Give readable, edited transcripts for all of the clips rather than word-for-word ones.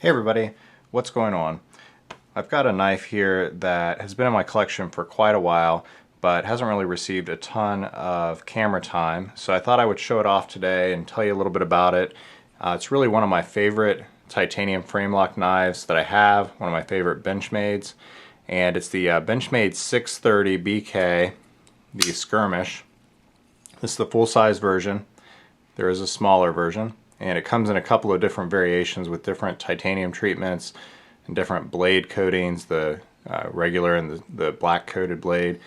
Hey everybody, what's going on? I've got a knife here that has been in my collection for quite a while, but hasn't really received a ton of camera time, so I thought I would show it off today and tell you a little bit about it. It's really one of my favorite titanium frame lock knives that I have, one of my favorite Benchmades, and it's the Benchmade 630 BK, the Skirmish. This is the full-size version. There is a smaller version, and it comes in a couple of different variations with different titanium treatments and different blade coatings, the regular and the black coated blade,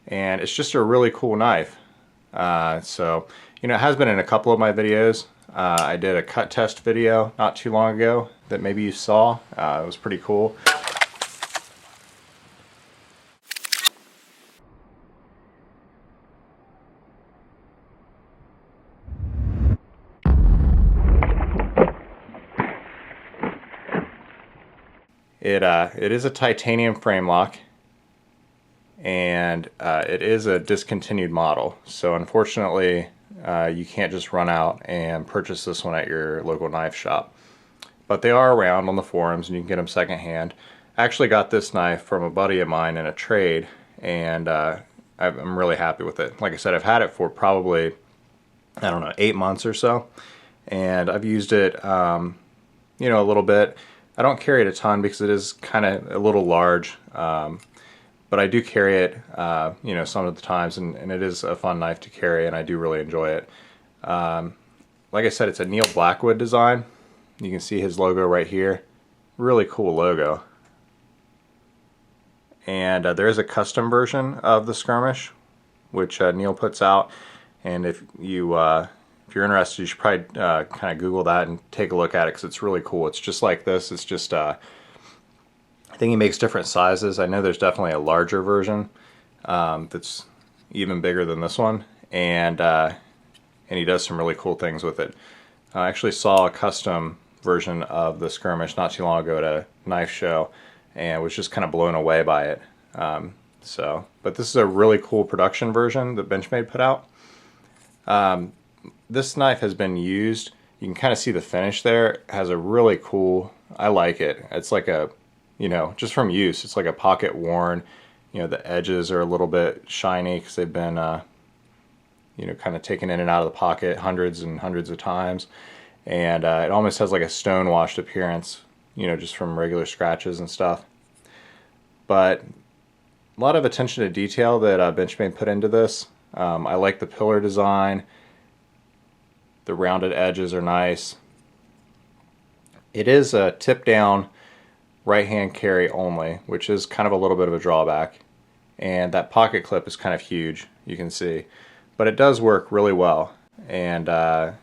and it's just a really cool knife. So it has been in a couple of my videos. I did a cut test video not too long ago that maybe you saw. It was pretty cool. It is a titanium frame lock, and it is a discontinued model. So unfortunately, you can't just run out and purchase this one at your local knife shop. But they are around on the forums, and you can get them secondhand. I actually got this knife from a buddy of mine in a trade, and I'm really happy with it. Like I said, I've had it for probably, I don't know, 8 months or so, and I've used it, a little bit. I don't carry it a ton because it is kind of a little large, but I do carry it, some of the times, and it is a fun knife to carry, and I do really enjoy it. Like I said, it's a Neil Blackwood design. You can see his logo right here. Really cool logo. And there is a custom version of the Skirmish, which Neil puts out, and if you're interested, you should probably kind of Google that and take a look at it, because it's really cool. It's just like this. It's just, I think he makes different sizes. I know there's definitely a larger version that's even bigger than this one, and he does some really cool things with it. I actually saw a custom version of the Skirmish not too long ago at a knife show, and was just kind of blown away by it. But this is a really cool production version that Benchmade put out. This knife has been used. You can kind of see the finish there. It has a really cool, I like it. It's like a, just from use, it's like a pocket worn. The edges are a little bit shiny because they've been, kind of taken in and out of the pocket hundreds and hundreds of times. And it almost has like a stone washed appearance, just from regular scratches and stuff. But a lot of attention to detail that Benchmade put into this. I like the pillar design. The rounded edges are nice. It is a tip down right hand carry only, which is kind of a little bit of a drawback. And that pocket clip is kind of huge, you can see. But it does work really well. And I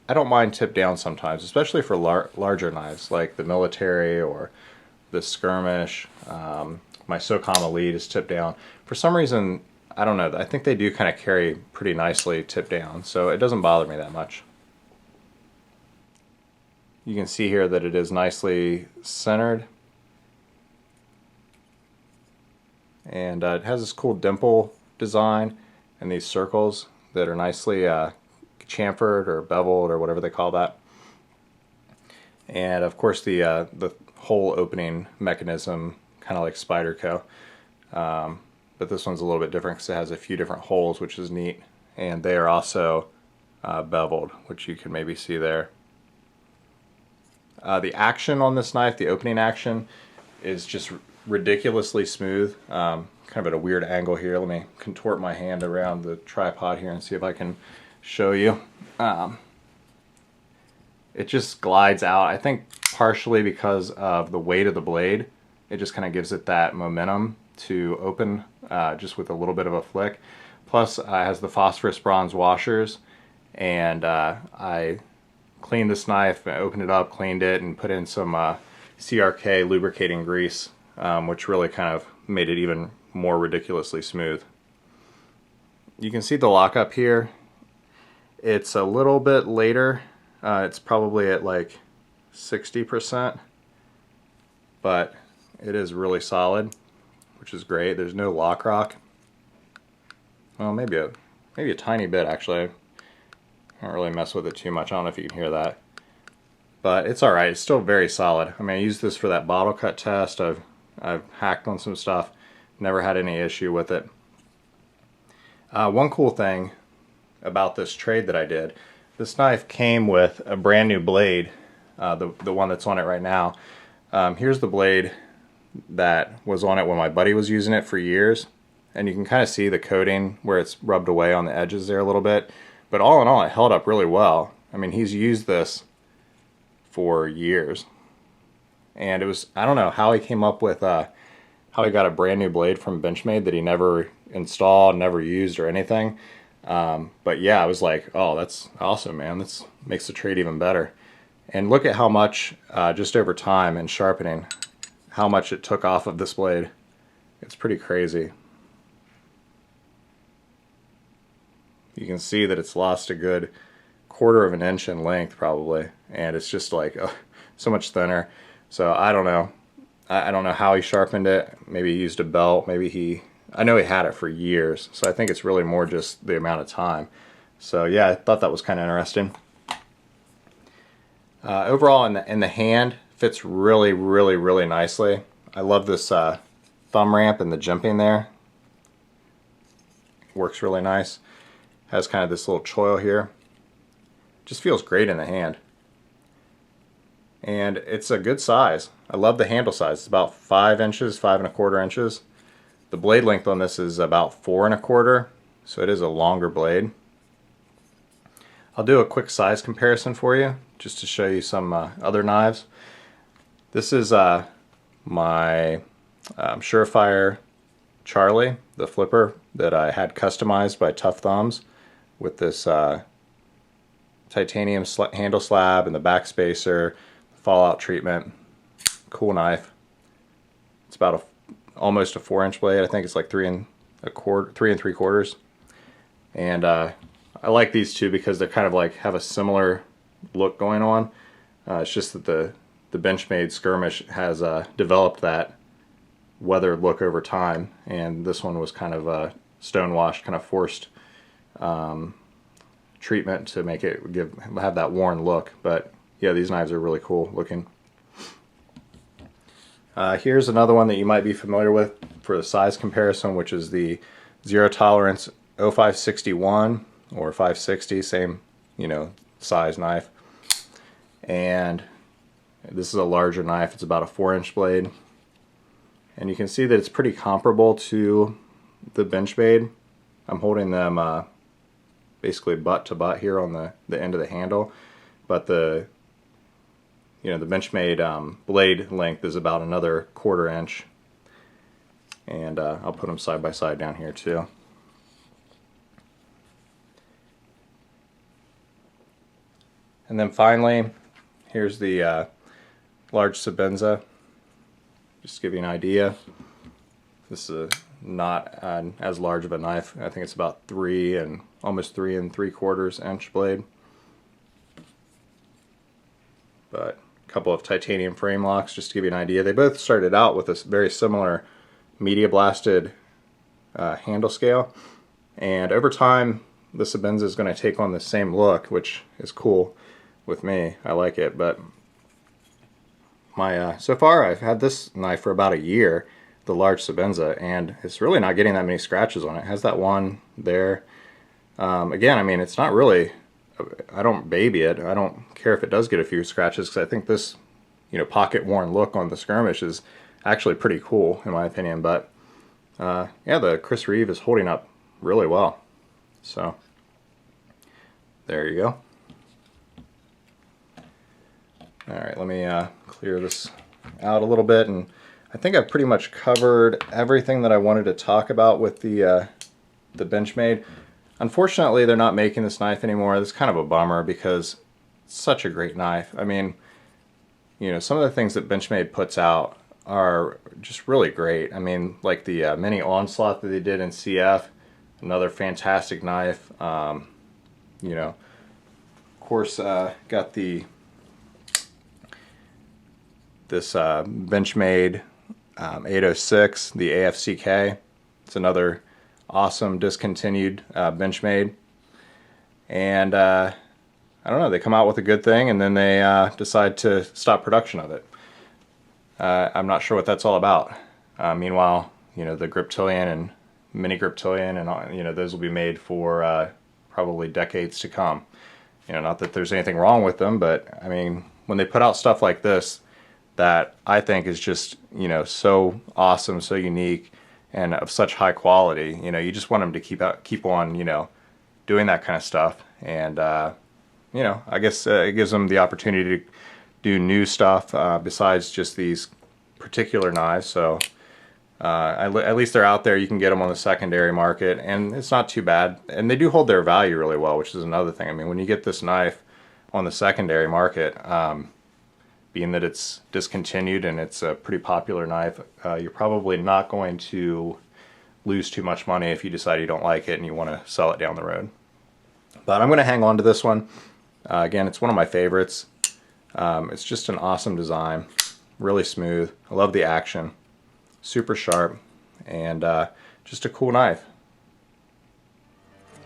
don't mind tip down sometimes, especially for larger knives like the military or the Skirmish. My SOCOM Elite is tip down. For some reason, I don't know, I think they do kind of carry pretty nicely tip down, so it doesn't bother me that much. You can see here that it is nicely centered. And it has this cool dimple design and these circles that are nicely chamfered or beveled or whatever they call that. And of course the hole opening mechanism, kind of like Spyderco. But this one's a little bit different because it has a few different holes, which is neat. And they are also beveled, which you can maybe see there. The action on this knife, the opening action, is just ridiculously smooth. Kind of at a weird angle here. Let me contort my hand around the tripod here and see if I can show you. It just glides out. I think partially because of the weight of the blade. It just kind of gives it that momentum to open just with a little bit of a flick. Plus it has the phosphorus bronze washers, and I cleaned this knife, opened it up, cleaned it, and put in some CRK lubricating grease, which really kind of made it even more ridiculously smooth. You can see the lockup here. It's a little bit later. It's probably at like 60%, but it is really solid, which is great. There's no lock rock. Well, maybe a tiny bit actually. I don't really mess with it too much. I don't know if you can hear that. but it's alright. It's still very solid. I mean, I used this for that bottle cut test. I've hacked on some stuff. Never had any issue with it. One cool thing about this trade that I did, this knife came with a brand new blade, the one that's on it right now. Here's the blade that was on it when my buddy was using it for years, and you can kind of see the coating where it's rubbed away on the edges there a little bit, but all in all it held up really well. I mean, he's used this for years, and it was, I don't know how he came up with how he got a brand new blade from Benchmade that he never installed, never used or anything. But yeah, I was like, oh, that's awesome, man. This makes the trade even better. And look at how much, just over time and sharpening, how much it took off of this blade. It's pretty crazy. You can see that it's lost a good 1/4 of an inch in length probably, and it's just like so much thinner. So I don't know. I don't know how he sharpened it. Maybe he used a belt. Maybe I know he had it for years, so I think it's really more just the amount of time. So yeah, I thought that was kind of interesting. Overall, in the hand, fits really, really, really nicely. I love this thumb ramp and the jimping there. Works really nice. Has kind of this little choil here. Just feels great in the hand. And it's a good size. I love the handle size. It's about 5 inches, 5 1/4 inches. The blade length on this is about 4 1/4, so it is a longer blade. I'll do a quick size comparison for you, just to show you some other knives. This is my Surefire Charlie, the flipper that I had customized by Tough Thumbs with this titanium handle slab and the back spacer, fallout treatment. Cool knife. It's about almost a 4-inch blade. I think it's like 3 3/4. And I like these two because they're kind of like have a similar look going on. It's just that the Benchmade Skirmish has developed that weathered look over time, and this one was kind of stonewashed, kind of forced treatment to make it have that worn look. But yeah, these knives are really cool looking. Here's another one that you might be familiar with for the size comparison, which is the Zero Tolerance 0561 or 560, same, you know, size knife. And this is a larger knife. It's about a 4-inch blade. And you can see that it's pretty comparable to the Benchmade. I'm holding them basically butt to butt here on the end of the handle, but the Benchmade blade length is about another 1/4 inch, and I'll put them side by side down here too. And then finally, here's the large Sebenza. Just to give you an idea, this is not as large of a knife. I think it's about almost 3 3/4 inch blade. But a couple of titanium frame locks, just to give you an idea. They both started out with a very similar media blasted handle scale, and over time the Sebenza is going to take on the same look, which is cool with me. I like it. But so far I've had this knife for about a year, the large Sebenza, and it's really not getting that many scratches on it. It has that one there. Again, I mean, it's not really, I don't baby it. I don't care if it does get a few scratches, because I think this, pocket worn look on the Skirmish is actually pretty cool in my opinion. But yeah, the Chris Reeve is holding up really well. So there you go. Alright, let me clear this out a little bit, and I think I've pretty much covered everything that I wanted to talk about with the Benchmade. Unfortunately, they're not making this knife anymore. That's kind of a bummer, because it's such a great knife. I mean, some of the things that Benchmade puts out are just really great. I mean, like the mini onslaught that they did in CF, another fantastic knife. Of course, got this Benchmade 806, the AFCK. It's another awesome discontinued Benchmade. And I I don't know, they come out with a good thing and then they decide to stop production of it. I'm not sure what that's all about. Meanwhile, you know, the Griptilian and Mini Griptilian and all, you know, those will be made for probably decades to come. You know, not that there's anything wrong with them, but I mean, when they put out stuff like this that I think is just, you know, so awesome, so unique, and of such high quality, you know, you just want them to keep on, you know, doing that kind of stuff. And you know, I guess it gives them the opportunity to do new stuff besides just these particular knives. So at least they're out there. You can get them on the secondary market, and it's not too bad. And they do hold their value really well, which is another thing. I mean, when you get this knife on the secondary market, being that it's discontinued and it's a pretty popular knife, you're probably not going to lose too much money if you decide you don't like it and you want to sell it down the road. But I'm going to hang on to this one. Again, it's one of my favorites. It's just an awesome design, really smooth. I love the action, super sharp, and just a cool knife.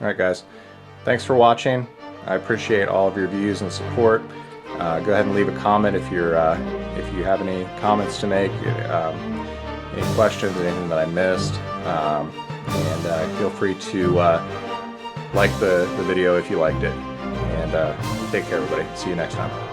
Alright guys, thanks for watching. I appreciate all of your views and support. Go ahead and leave a comment if you have any comments to make, any questions, anything that I missed, and feel free to like the video if you liked it. And take care, everybody. See you next time.